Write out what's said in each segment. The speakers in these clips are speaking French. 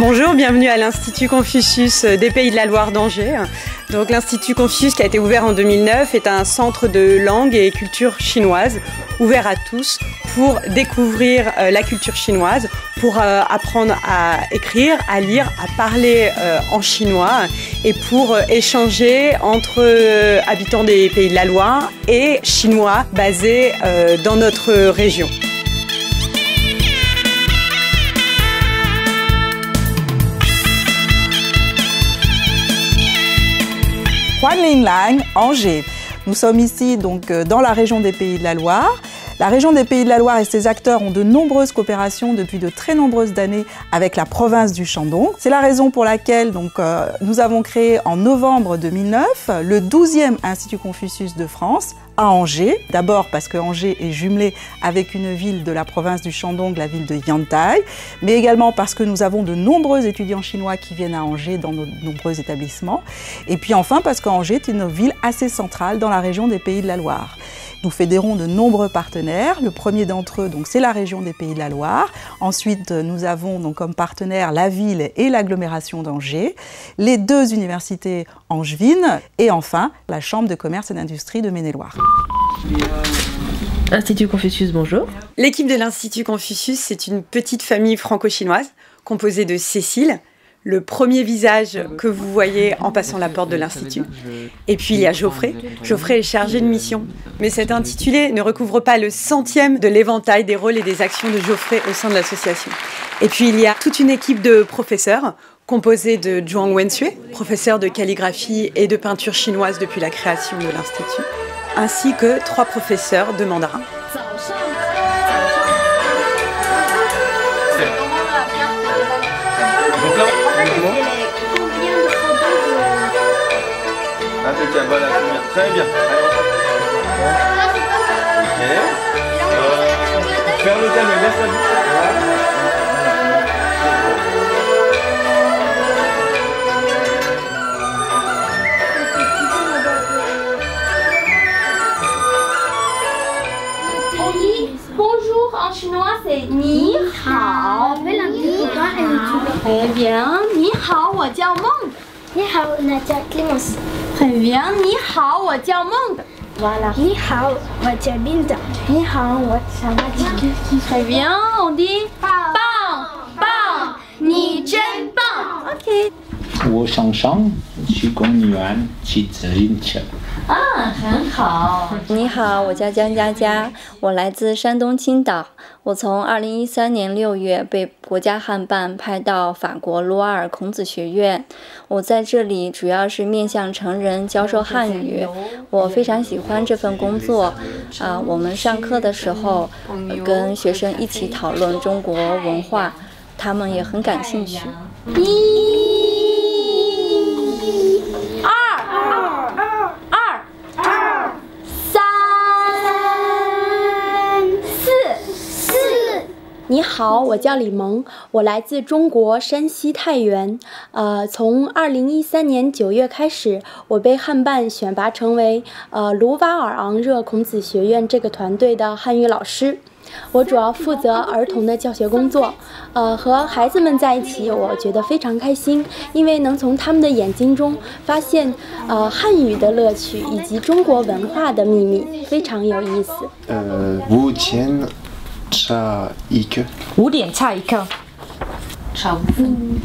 Bonjour, bienvenue à l'Institut Confucius des Pays de la Loire d'Angers. Donc l'Institut Confucius, qui a été ouvert en 2009, est un centre de langue et culture chinoise ouvert à tous pour découvrir la culture chinoise, pour apprendre à écrire, à lire, à parler en chinois et pour échanger entre habitants des Pays de la Loire et Chinois basés dans notre région. Huanling, Angers. Nous sommes ici donc dans la région des Pays de la Loire. La région des Pays de la Loire et ses acteurs ont de nombreuses coopérations depuis de très nombreuses années avec la province du Shandong. C'est la raison pour laquelle nous avons créé en novembre 2009 le 12e Institut Confucius de France à Angers. D'abord parce que Angers est jumelé avec une ville de la province du Shandong, la ville de Yantai, mais également parce que nous avons de nombreux étudiants chinois qui viennent à Angers dans nos nombreux établissements. Et puis enfin parce qu'Angers est une ville assez centrale dans la région des Pays de la Loire. Nous fédérons de nombreux partenaires. Le premier d'entre eux, c'est la région des Pays de la Loire. Ensuite, nous avons comme partenaires la ville et l'agglomération d'Angers, les deux universités angevines et enfin la Chambre de commerce et d'industrie de Maine-et-Loire. Institut Confucius, bonjour. L'équipe de l'Institut Confucius, c'est une petite famille franco-chinoise composée de Cécile, le premier visage que vous voyez en passant la porte de l'Institut. Et puis il y a Geoffrey. Geoffrey est chargé de mission. Mais cet intitulé ne recouvre pas le centième de l'éventail des rôles et des actions de Geoffrey au sein de l'association. Et puis il y a toute une équipe de professeurs composée de Zhuang Wenxue, professeur de calligraphie et de peinture chinoise depuis la création de l'Institut, ainsi que 3 professeurs de mandarin. Impeccable, voilà, très bien. Ok. Faire le thème, laisse la bouche. On dit bonjour en chinois, c'est ni hao. Très bien. Ni hao, 我叫梦. 你好，我叫 Clémence. Très bien. 你好，我叫梦. Voilà. 你好，我叫 Binda. 你好，我叫 Mathilde. Très bien. On dit 棒棒，你真棒。OK. 我想上去公园骑自行车。啊，很好。你好，我叫江佳佳，我来自山东青岛。我从2013年6月被国家汉办派到法国卢瓦尔孔子学院。我在这里主要是面向成人教授汉语。我非常喜欢这份工作。我们上课的时候跟学生一起讨论中国文化，他们也很感兴趣。你好，我叫李萌，我来自中国山西太原。从2013年9月开始，我被汉办选拔成为卢瓦尔昂热孔子学院这个团队的汉语老师。我主要负责儿童的教学工作，和孩子们在一起，我觉得非常开心，因为能从他们的眼睛中发现汉语的乐趣以及中国文化的秘密，非常有意思。5点差1课。5点差1课。差5分。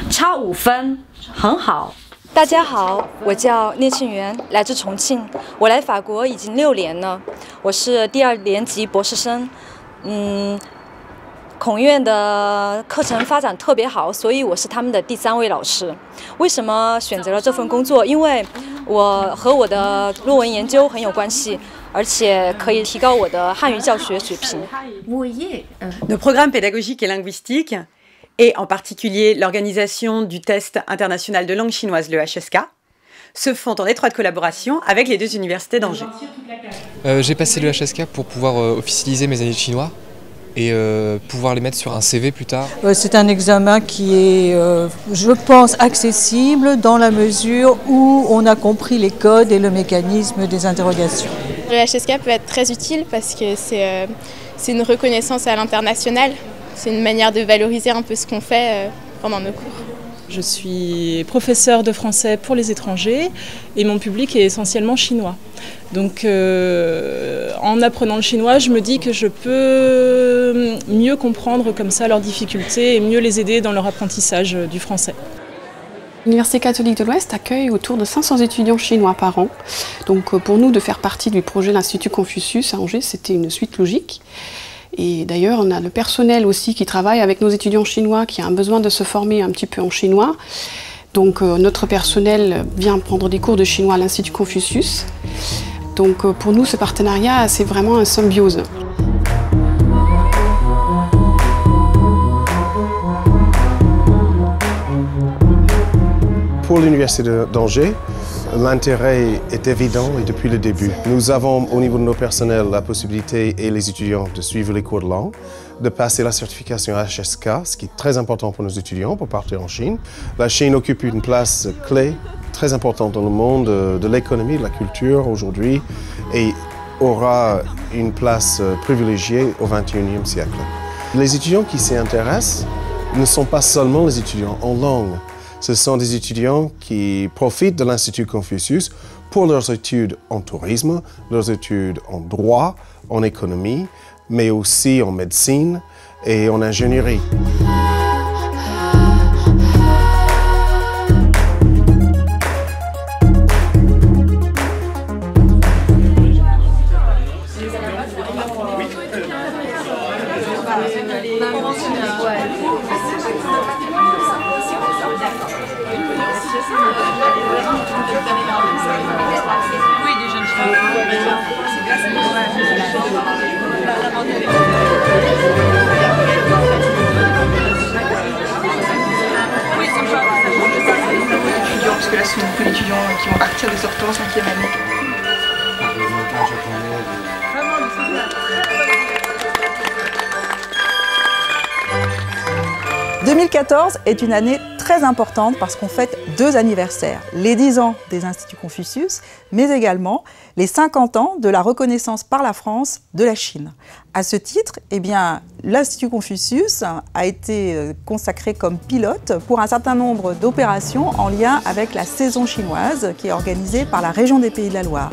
差5分，很好。大家好，我叫聂庆元，来自重庆。我来法国已经6年了，我是第2年级博士生。孔院的课程发展特别好，所以我是他们的第3位老师。为什么选择了这份工作？因为我和我的论文研究很有关系，而且可以提高我的汉语教学水平。Nos programmes pédagogiques et linguistiques, et en particulier l'organisation du test international de langue chinoise, le HSK, se font en étroite collaboration avec les 2 universités d'Angers. J'ai passé le HSK pour pouvoir officialiser mes années de chinois et pouvoir les mettre sur un CV plus tard. C'est un examen qui est, je pense, accessible dans la mesure où on a compris les codes et le mécanisme des interrogations. Le HSK peut être très utile parce que c'est une reconnaissance à l'international. C'est une manière de valoriser un peu ce qu'on fait pendant nos cours. Je suis professeure de français pour les étrangers et mon public est essentiellement chinois. Donc en apprenant le chinois, je me dis que je peux mieux comprendre comme ça leurs difficultés et mieux les aider dans leur apprentissage du français. L'Université catholique de l'Ouest accueille autour de 500 étudiants chinois par an. Donc pour nous, de faire partie du projet de l'Institut Confucius à Angers, c'était une suite logique. Et d'ailleurs, on a le personnel aussi qui travaille avec nos étudiants chinois qui a un besoin de se former un petit peu en chinois. Donc notre personnel vient prendre des cours de chinois à l'Institut Confucius. Donc pour nous, ce partenariat, c'est vraiment un symbiose. Pour l'Université d'Angers, l'intérêt est évident et depuis le début. Nous avons au niveau de nos personnels la possibilité et les étudiants de suivre les cours de langue, de passer la certification HSK, ce qui est très important pour nos étudiants pour partir en Chine. La Chine occupe une place clé, très importante dans le monde de l'économie, de la culture aujourd'hui et aura une place privilégiée au XXIe siècle. Les étudiants qui s'y intéressent ne sont pas seulement les étudiants en langue. Ce sont des étudiants qui profitent de l'Institut Confucius pour leurs études en tourisme, leurs études en droit, en économie, mais aussi en médecine et en ingénierie. Parce que là, c'est beaucoup d'étudiants qui vont partir de sortant en 5e année. 2014 est une année très importante parce qu'on fête 2 anniversaires. Les 10 ans des Instituts Confucius, mais également les 50 ans de la reconnaissance par la France de la Chine. À ce titre, eh bien, l'Institut Confucius a été consacré comme pilote pour un certain nombre d'opérations en lien avec la saison chinoise qui est organisée par la région des Pays de la Loire.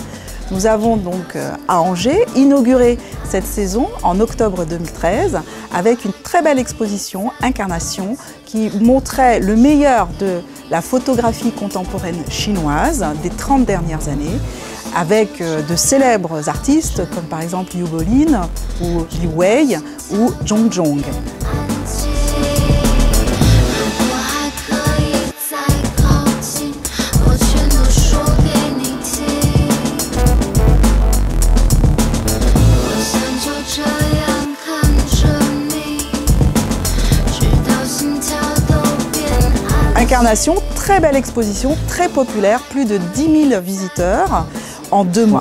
Nous avons donc à Angers inauguré cette saison en octobre 2013 avec une très belle exposition Incarnation qui montrait le meilleur de la photographie contemporaine chinoise des 30 dernières années avec de célèbres artistes comme par exemple Liu Bolin ou Liu Wei ou Zhong Zhong. Incarnation, très belle exposition, très populaire, plus de 10 000 visiteurs en 2 mois.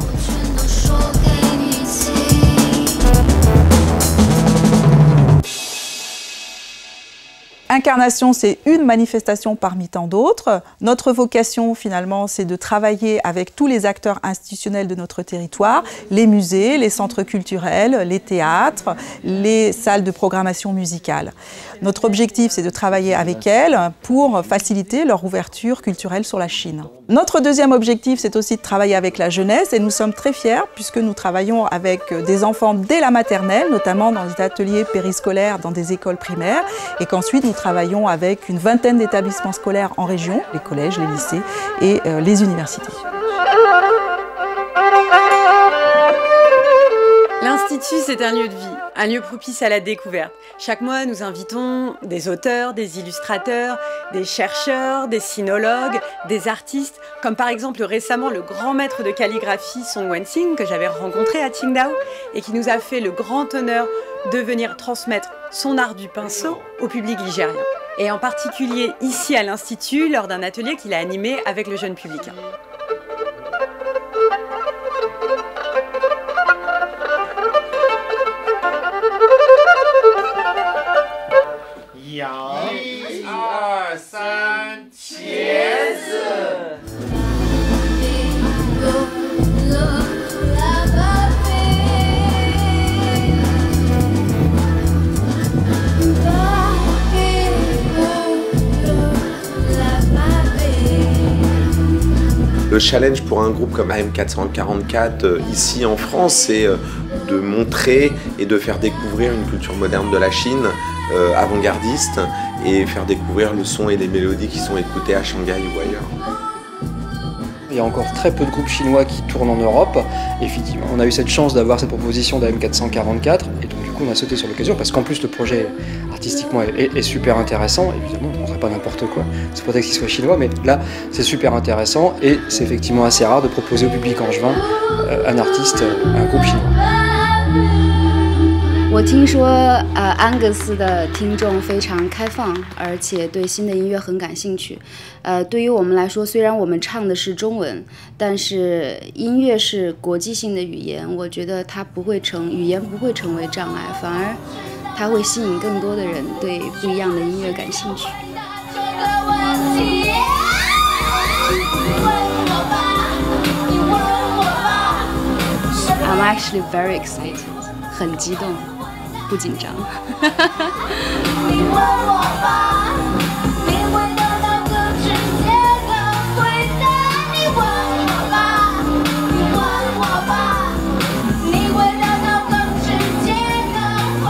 Incarnation, c'est une manifestation parmi tant d'autres. Notre vocation, finalement, c'est de travailler avec tous les acteurs institutionnels de notre territoire, les musées, les centres culturels, les théâtres, les salles de programmation musicale. Notre objectif, c'est de travailler avec elles pour faciliter leur ouverture culturelle sur la Chine. Notre deuxième objectif, c'est aussi de travailler avec la jeunesse et nous sommes très fiers puisque nous travaillons avec des enfants dès la maternelle, notamment dans des ateliers périscolaires dans des écoles primaires et qu'ensuite nous travaillons avec une vingtaine d'établissements scolaires en région, les collèges, les lycées et les universités. L'Institut, c'est un lieu de vie, un lieu propice à la découverte. Chaque mois, nous invitons des auteurs, des illustrateurs, des chercheurs, des sinologues, des artistes, comme par exemple récemment le grand maître de calligraphie Song Wensing, que j'avais rencontré à Qingdao, et qui nous a fait le grand honneur de venir transmettre son art du pinceau au public ligérien. Et en particulier ici à l'Institut, lors d'un atelier qu'il a animé avec le jeune public. Le challenge pour un groupe comme AM444 ici en France, c'est de montrer et de faire découvrir une culture moderne de la Chine, avant-gardiste, et faire découvrir le son et les mélodies qui sont écoutées à Shanghai ou ailleurs. Il y a encore très peu de groupes chinois qui tournent en Europe. Effectivement, on a eu cette chance d'avoir cette proposition d'AM444 et donc du coup on a sauté sur l'occasion parce qu'en plus le projet artistiquement est super intéressant. Évidemment, on ne ferait pas n'importe quoi, c'est pas qu'il soit chinois, mais là c'est super intéressant et c'est effectivement assez rare de proposer au public angevin un artiste, un groupe chinois. 我听说安格斯的听众非常开放，而且对新的音乐很感兴趣。对于我们来说，虽然我们唱的是中文，但是音乐是国际性的语言，我觉得它语言不会成为障碍，反而它会吸引更多的人对不一样的音乐感兴趣。I'm actually very excited， 很激动。 不紧张。你问我吧，你会得到更直接的回答。你问我吧，你问我吧，你会得到更直接的回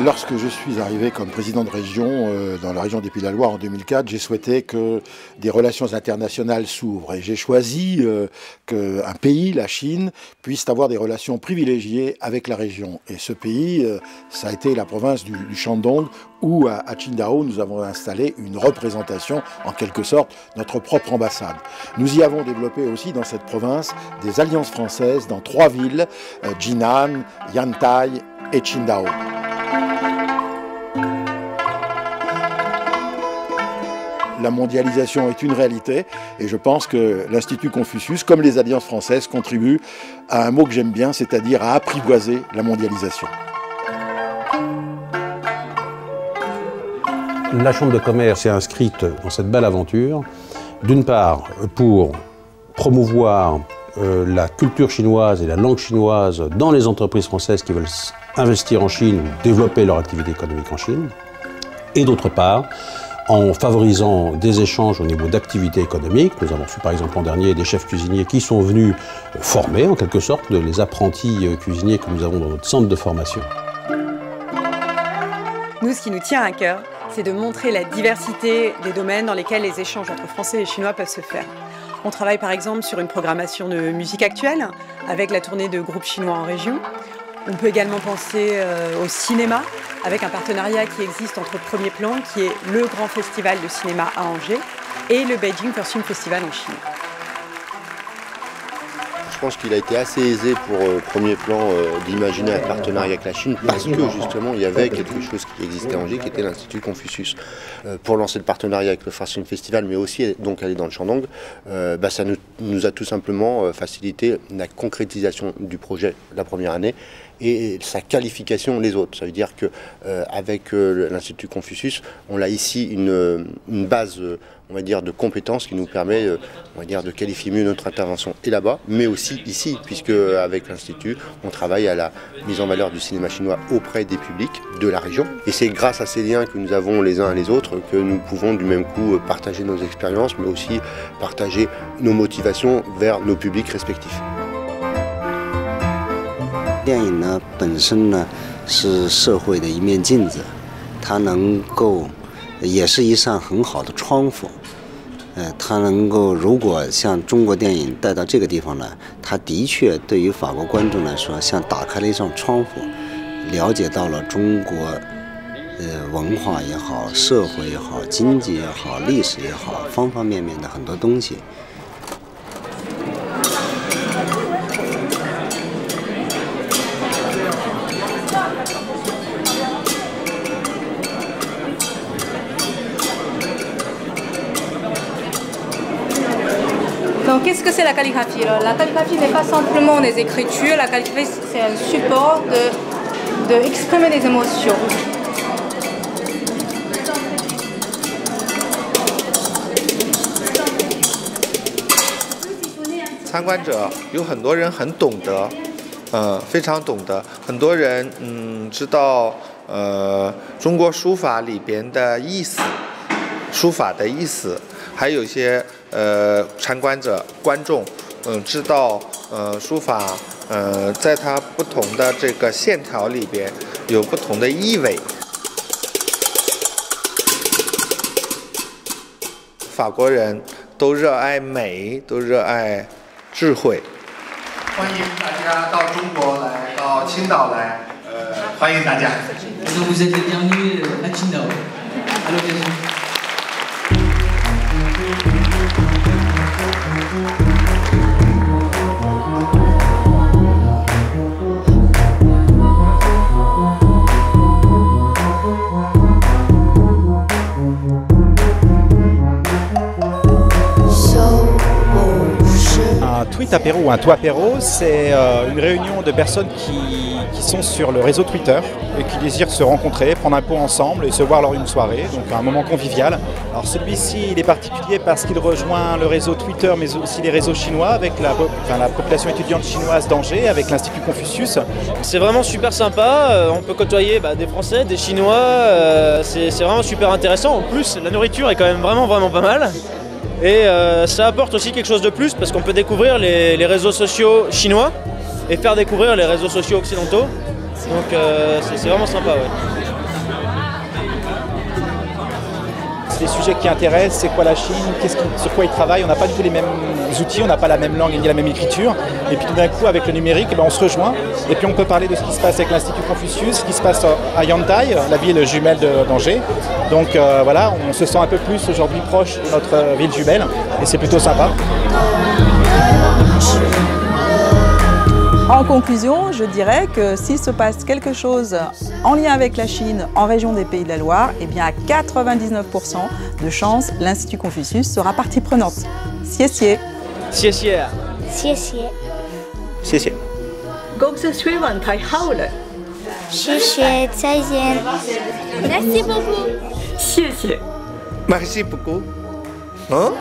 Lorsque je suis arrivé comme président de région dans la région des Pays de la Loire en 2004, j'ai souhaité que des relations internationales s'ouvrent et j'ai choisi qu'un pays, la Chine, puisse avoir des relations privilégiées avec la région. Et ce pays, ça a été la province du Shandong où à Qingdao nous avons installé une représentation, en quelque sorte, notre propre ambassade. Nous y avons développé aussi dans cette province des alliances françaises dans 3 villes, Jinan, Yantai et Qingdao. La mondialisation est une réalité et je pense que l'Institut Confucius, comme les alliances françaises, contribuent à un mot que j'aime bien, c'est-à-dire à apprivoiser la mondialisation. La Chambre de commerce est inscrite dans cette belle aventure, d'une part pour promouvoir la culture chinoise et la langue chinoise dans les entreprises françaises qui veulent investir en Chine ou développer leur activité économique en Chine, et d'autre part en favorisant des échanges au niveau d'activité économique. Nous avons reçu par exemple l'an dernier des chefs cuisiniers qui sont venus former en quelque sorte les apprentis cuisiniers que nous avons dans notre centre de formation. Nous, ce qui nous tient à cœur, c'est de montrer la diversité des domaines dans lesquels les échanges entre Français et Chinois peuvent se faire. On travaille par exemple sur une programmation de musique actuelle avec la tournée de groupes chinois en région. On peut également penser au cinéma avec un partenariat qui existe entre Premier Plan, qui est le grand festival de cinéma à Angers, et le Beijing First Film Festival en Chine. Je pense qu'il a été assez aisé pour Premier Plan d'imaginer un partenariat avec la Chine parce que justement il y avait quelque chose qui existait à Angers qui était l'Institut Confucius. Pour lancer le partenariat avec le First Film Festival mais aussi donc aller dans le Shandong, ça nous a tout simplement facilité la concrétisation du projet la première année et sa qualification les autres. Ça veut dire qu'avec l'Institut Confucius, on a ici une base on va dire, de compétences qui nous permet on va dire, de qualifier mieux notre intervention et là-bas, mais aussi ici, puisque avec l'Institut, on travaille à la mise en valeur du cinéma chinois auprès des publics de la région. Et c'est grâce à ces liens que nous avons les uns et les autres que nous pouvons du même coup partager nos expériences, mais aussi partager nos motivations vers nos publics respectifs. 电影呢，本身呢是社会的一面镜子，它能够也是一扇很好的窗户。它能够如果像中国电影带到这个地方来，它的确对于法国观众来说，像打开了一扇窗户，了解到了中国文化也好、社会也好、经济也好、历史也好，方方面面的很多东西。que c'est la calligraphie? La calligraphie n'est pas simplement des écritures, la calligraphie c'est un support d'exprimer des émotions. 参观者有很多人很懂得，非常懂得，很多人知道中国书法里边的意思，书法的意思，还有一些参观者观众知道书法在它不同的这个线条里边有不同的意味。法国人都热爱美，都热爱 智慧，欢迎大家到中国来，到青岛来，欢迎大家。Vous êtes les bienvenus à Qingdao. À l'occasion. Un tweet apéro ou un toi apéro, c'est une réunion de personnes qui sont sur le réseau Twitter et qui désirent se rencontrer, prendre un pot ensemble et se voir lors d'une soirée, donc un moment convivial. Alors celui-ci, il est particulier parce qu'il rejoint le réseau Twitter mais aussi les réseaux chinois avec la population étudiante chinoise d'Angers, avec l'Institut Confucius. C'est vraiment super sympa, on peut côtoyer des Français, des Chinois, c'est vraiment super intéressant. En plus, la nourriture est quand même vraiment pas mal. Et ça apporte aussi quelque chose de plus parce qu'on peut découvrir les réseaux sociaux chinois et faire découvrir les réseaux sociaux occidentaux. Donc c'est vraiment sympa. Ouais. C'est des sujets qui intéressent, c'est quoi la Chine, sur quoi ils travaillent, on n'a pas du tout les mêmes outils, on n'a pas la même langue ni la même écriture. Et puis tout d'un coup avec le numérique, on se rejoint et puis on peut parler de ce qui se passe avec l'Institut Confucius, ce qui se passe à Yantai, la ville jumelle d'Angers. Donc voilà, on se sent un peu plus aujourd'hui proche de notre ville jumelle et c'est plutôt sympa. En conclusion, je dirais que s'il se passe quelque chose en lien avec la Chine en région des Pays de la Loire, eh bien à 99% de chances, l'Institut Confucius sera partie prenante. Xie xie. Xie xie. Xie xie. Xie xie. 公司水温太好了。谢谢，再见。Merci beaucoup. 谢谢。Merci beaucoup. Hein?